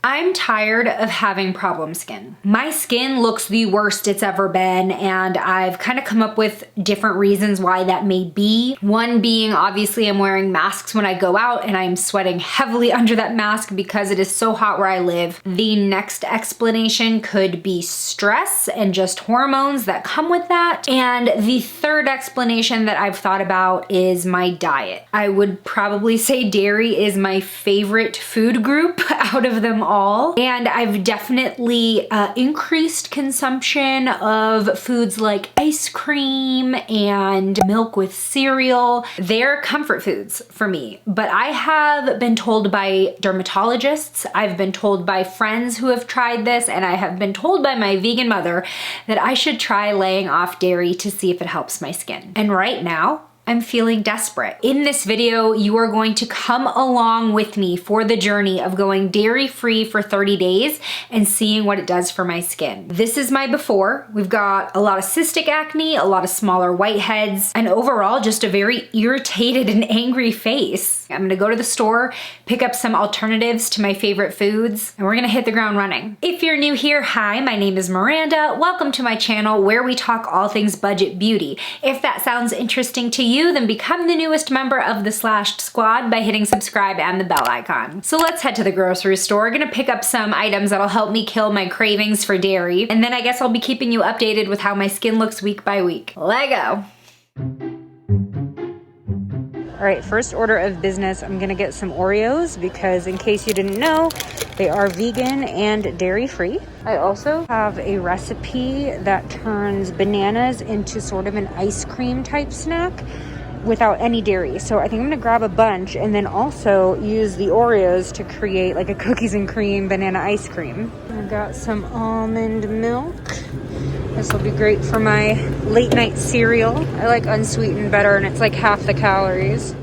I'm tired of having problem skin. My skin looks the worst it's ever been, and I've kind of come up with different reasons why that may be. One being, obviously, I'm wearing masks when I go out and I'm sweating heavily under that mask because it is so hot where I live. The next explanation could be stress and just hormones that come with that. And the third explanation that I've thought about is my diet. I would probably say dairy is my favorite food group out of them all. And I've definitely increased consumption of foods like ice cream and milk with cereal. They're comfort foods for me. But I have been told by dermatologists, I've been told by friends who have tried this, and I have been told by my vegan mother that I should try laying off dairy to see if it helps my skin. And right now, I'm feeling desperate. In this video, you are going to come along with me for the journey of going dairy-free for 30 days and seeing what it does for my skin. This is my before. We've got a lot of cystic acne, a lot of smaller whiteheads, and overall just a very irritated and angry face. I'm gonna go to the store, pick up some alternatives to my favorite foods, and we're gonna hit the ground running. If you're new here, hi, my name is Miranda. Welcome to my channel where we talk all things budget beauty. If that sounds interesting to you, then become the newest member of the Slashed Squad by hitting subscribe and the bell icon. So let's head to the grocery store. We're gonna pick up some items that'll help me kill my cravings for dairy, and then I guess I'll be keeping you updated with how my skin looks week by week. Let's go. All right, first order of business, I'm gonna get some Oreos because in case you didn't know, they are vegan and dairy-free. I also have a recipe that turns bananas into sort of an ice cream type snack without any dairy. So I think I'm gonna grab a bunch and then also use the Oreos to create like a cookies and cream banana ice cream. I've got some almond milk. This will be great for my late night cereal. I like unsweetened better and it's like half the calories.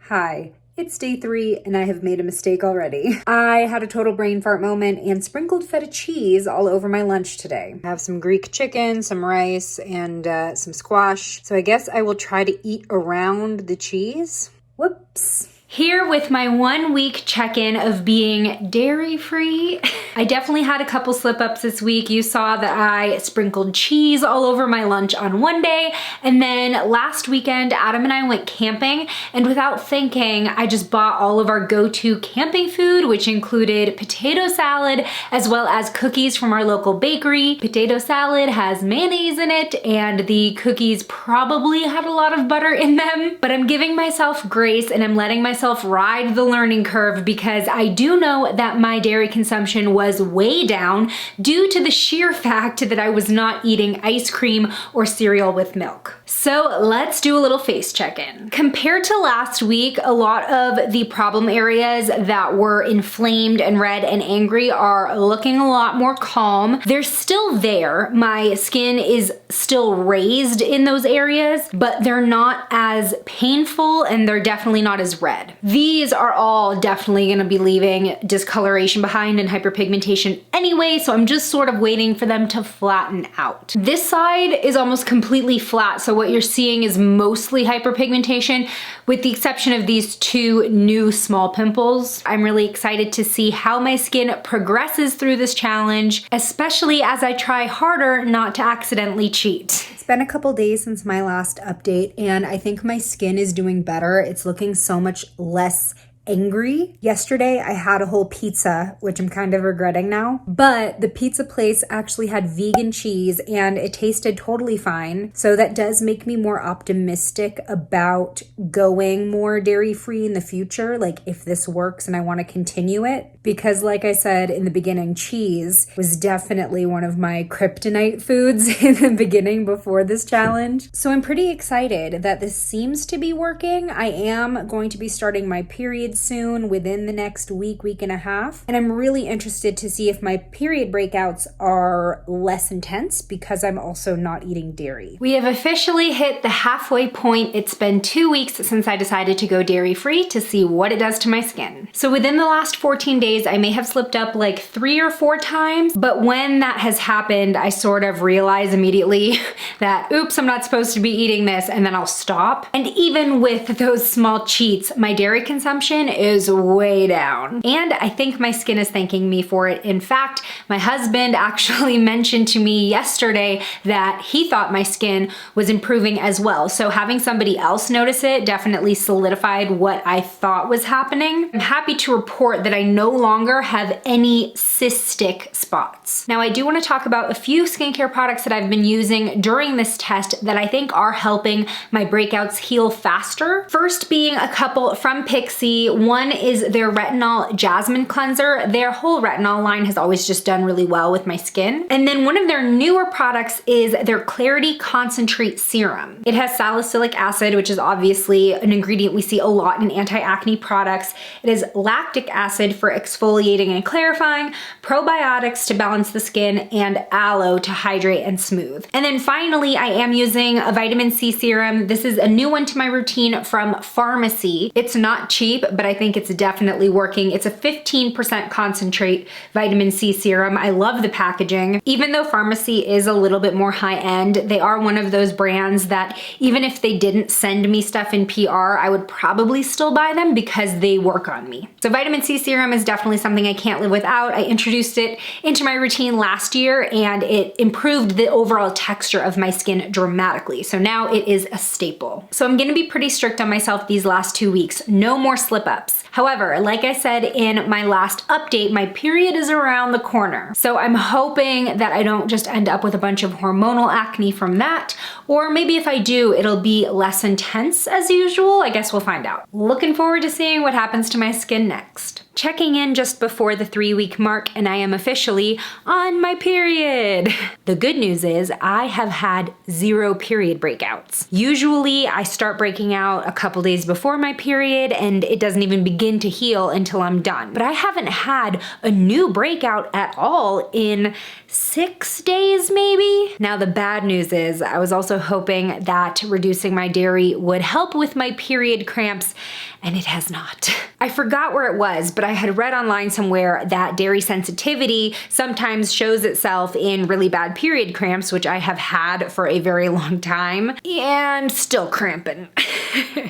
Hi, it's day 3 and I have made a mistake already. I had a total brain fart moment and sprinkled feta cheese all over my lunch today. I have some Greek chicken, some rice, and some squash. So I guess I will try to eat around the cheese. Whoops. Here with my 1 week check-in of being dairy-free. I definitely had a couple slip-ups this week. You saw that I sprinkled cheese all over my lunch on one day, and then last weekend, Adam and I went camping, and without thinking, I just bought all of our go-to camping food, which included potato salad, as well as cookies from our local bakery. Potato salad has mayonnaise in it, and the cookies probably had a lot of butter in them, but I'm giving myself grace, and I'm letting myself ride the learning curve because I do know that my dairy consumption was way down due to the sheer fact that I was not eating ice cream or cereal with milk. So let's do a little face check-in. Compared to last week, a lot of the problem areas that were inflamed and red and angry are looking a lot more calm. They're still there. My skin is still raised in those areas, but they're not as painful and they're definitely not as red. These are all definitely gonna be leaving discoloration behind and hyperpigmentation anyway, so I'm just sort of waiting for them to flatten out. This side is almost completely flat, so what you're seeing is mostly hyperpigmentation, with the exception of these 2 new small pimples. I'm really excited to see how my skin progresses through this challenge, especially as I try harder not to accidentally cheat. It's been a couple days since my last update, and I think my skin is doing better. It's looking so much less angry. Yesterday I had a whole pizza, which I'm kind of regretting now, but the pizza place actually had vegan cheese and it tasted totally fine. So that does make me more optimistic about going more dairy-free in the future, like if this works and I want to continue it. Because like I said in the beginning, cheese was definitely one of my kryptonite foods in the beginning before this challenge. So I'm pretty excited that this seems to be working. I am going to be starting my period soon, within the next week and a half. And I'm really interested to see if my period breakouts are less intense because I'm also not eating dairy. We have officially hit the halfway point. It's been 2 weeks since I decided to go dairy-free to see what it does to my skin. So within the last 14 days, days. I may have slipped up like 3 or 4 times, but when that has happened, I sort of realize immediately that, oops, I'm not supposed to be eating this, and then I'll stop. And even with those small cheats, my dairy consumption is way down. And I think my skin is thanking me for it. In fact, my husband actually mentioned to me yesterday that he thought my skin was improving as well. So having somebody else notice it definitely solidified what I thought was happening. I'm happy to report that I no longer have any cystic spots. Now, I do want to talk about a few skincare products that I've been using during this test that I think are helping my breakouts heal faster. First being a couple from Pixi. One is their Retinol Jasmine cleanser. Their whole retinol line has always just done really well with my skin. And then one of their newer products is their Clarity Concentrate Serum. It has salicylic acid, which is obviously an ingredient we see a lot in anti-acne products. It is lactic acid for exfoliating and clarifying, probiotics to balance the skin, and aloe to hydrate and smooth. And then finally, I am using a vitamin C serum. This is a new one to my routine from Farmacy. It's not cheap, but I think it's definitely working. It's a 15% concentrate vitamin C serum. I love the packaging. Even though Farmacy is a little bit more high-end, they are one of those brands that even if they didn't send me stuff in PR, I would probably still buy them because they work on me. So vitamin C serum is definitely something I can't live without. I introduced it into my routine last year and it improved the overall texture of my skin dramatically. So now it is a staple. So I'm gonna be pretty strict on myself these last 2 weeks. No more slip-ups. However, like I said in my last update, my period is around the corner. So I'm hoping that I don't just end up with a bunch of hormonal acne from that, or maybe if I do, it'll be less intense as usual. I guess we'll find out. Looking forward to seeing what happens to my skin next. Checking in just before the 3-week mark, and I am officially on my period. The good news is I have had 0 period breakouts. Usually I start breaking out a couple days before my period and it doesn't even begin to heal until I'm done. But I haven't had a new breakout at all in 6 days maybe. Now the bad news is I was also hoping that reducing my dairy would help with my period cramps, and it has not. I forgot where it was, but I had read online somewhere that dairy sensitivity sometimes shows itself in really bad period cramps, which I have had for a very long time, and still cramping.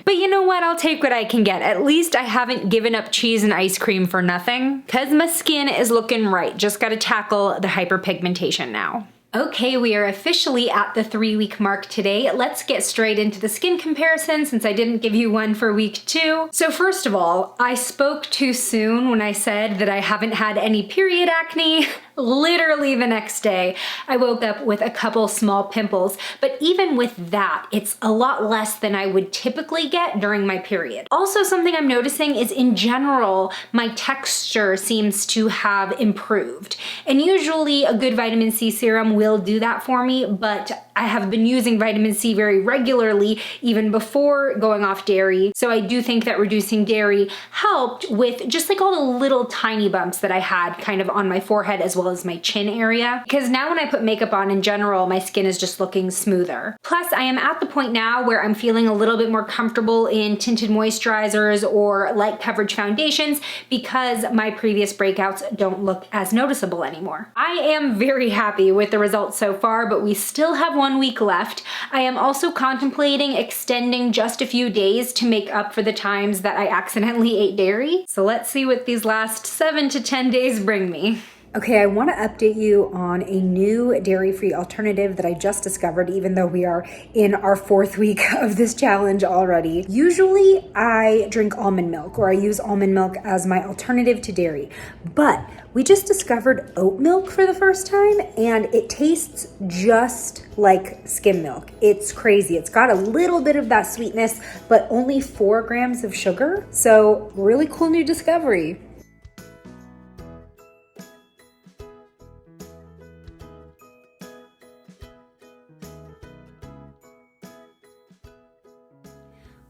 But you know what? I'll take what I can get. At least I haven't given up cheese and ice cream for nothing, because my skin is looking right. Just gotta tackle the hyperpigmentation now. Okay, we are officially at the 3-week mark today. Let's get straight into the skin comparison since I didn't give you one for week 2. So first of all, I spoke too soon when I said that I haven't had any period acne. Literally the next day, I woke up with a couple small pimples, but even with that, it's a lot less than I would typically get during my period. Also, something I'm noticing is in general, my texture seems to have improved. And usually a good vitamin C serum will do that for me, but I have been using vitamin C very regularly even before going off dairy. So I do think that reducing dairy helped with just like all the little tiny bumps that I had kind of on my forehead as well as my chin area. Because now when I put makeup on in general, my skin is just looking smoother. Plus, I am at the point now where I'm feeling a little bit more comfortable in tinted moisturizers or light coverage foundations because my previous breakouts don't look as noticeable anymore. I am very happy with the results so far, but we still have 1 week left. I am also contemplating extending just a few days to make up for the times that I accidentally ate dairy. So let's see what these last 7 to 10 days bring me. Okay, I want to update you on a new dairy-free alternative that I just discovered, even though we are in our 4th week of this challenge already. Usually I drink almond milk, or I use almond milk as my alternative to dairy, but we just discovered oat milk for the first time and it tastes just like skim milk. It's crazy. It's got a little bit of that sweetness, but only 4 grams of sugar. So really cool new discovery.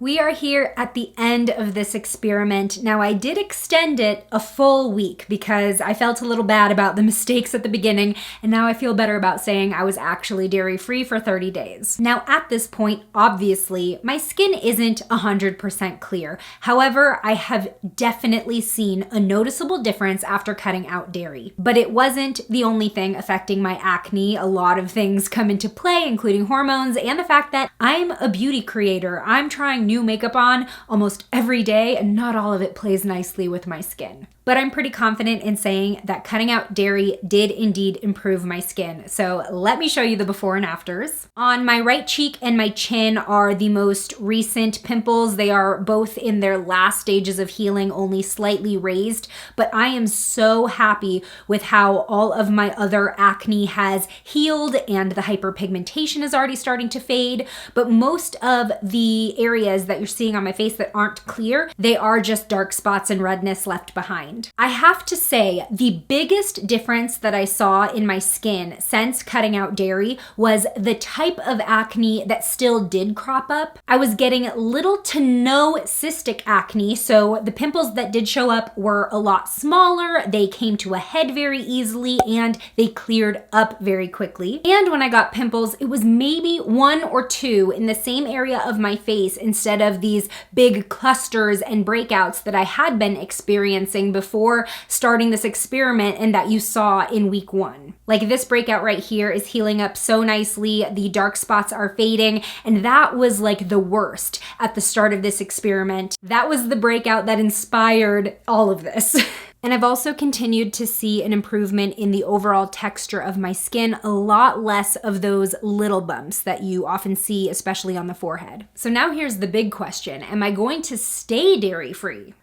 We are here at the end of this experiment. Now, I did extend it a full week because I felt a little bad about the mistakes at the beginning, and now I feel better about saying I was actually dairy-free for 30 days. Now, at this point, obviously, my skin isn't 100% clear. However, I have definitely seen a noticeable difference after cutting out dairy. But it wasn't the only thing affecting my acne. A lot of things come into play, including hormones and the fact that I'm a beauty creator. I'm trying new makeup on almost every day, and not all of it plays nicely with my skin. But I'm pretty confident in saying that cutting out dairy did indeed improve my skin. So let me show you the before and afters. On my right cheek and my chin are the most recent pimples. They are both in their last stages of healing, only slightly raised. But I am so happy with how all of my other acne has healed and the hyperpigmentation is already starting to fade. But most of the areas that you're seeing on my face that aren't clear, they are just dark spots and redness left behind. I have to say, the biggest difference that I saw in my skin since cutting out dairy was the type of acne that still did crop up. I was getting little to no cystic acne, so the pimples that did show up were a lot smaller, they came to a head very easily, and they cleared up very quickly. And when I got pimples, it was maybe 1 or 2 in the same area of my face instead of these big clusters and breakouts that I had been experiencing before starting this experiment and that you saw in week 1. Like this breakout right here is healing up so nicely, the dark spots are fading, and that was like the worst at the start of this experiment. That was the breakout that inspired all of this. And I've also continued to see an improvement in the overall texture of my skin, a lot less of those little bumps that you often see, especially on the forehead. So now here's the big question. Am I going to stay dairy-free?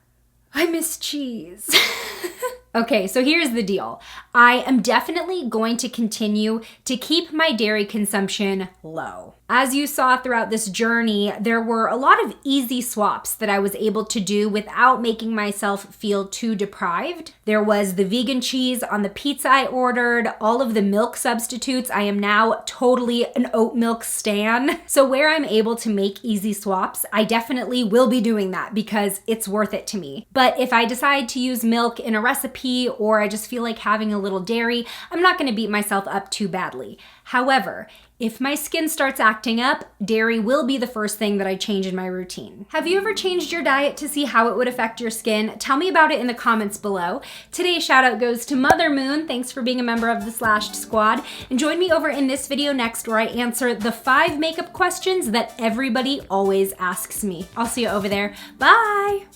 I miss cheese. Okay, so here's the deal. I am definitely going to continue to keep my dairy consumption low. As you saw throughout this journey, there were a lot of easy swaps that I was able to do without making myself feel too deprived. There was the vegan cheese on the pizza I ordered, all of the milk substitutes. I am now totally an oat milk stan. So where I'm able to make easy swaps, I definitely will be doing that because it's worth it to me. But if I decide to use milk in a recipe or I just feel like having a little dairy, I'm not gonna beat myself up too badly. However, if my skin starts acting up, dairy will be the first thing that I change in my routine. Have you ever changed your diet to see how it would affect your skin? Tell me about it in the comments below. Today's shout out goes to Mother Moon. Thanks for being a member of the Slashed Squad. And join me over in this video next where I answer the 5 makeup questions that everybody always asks me. I'll see you over there. Bye!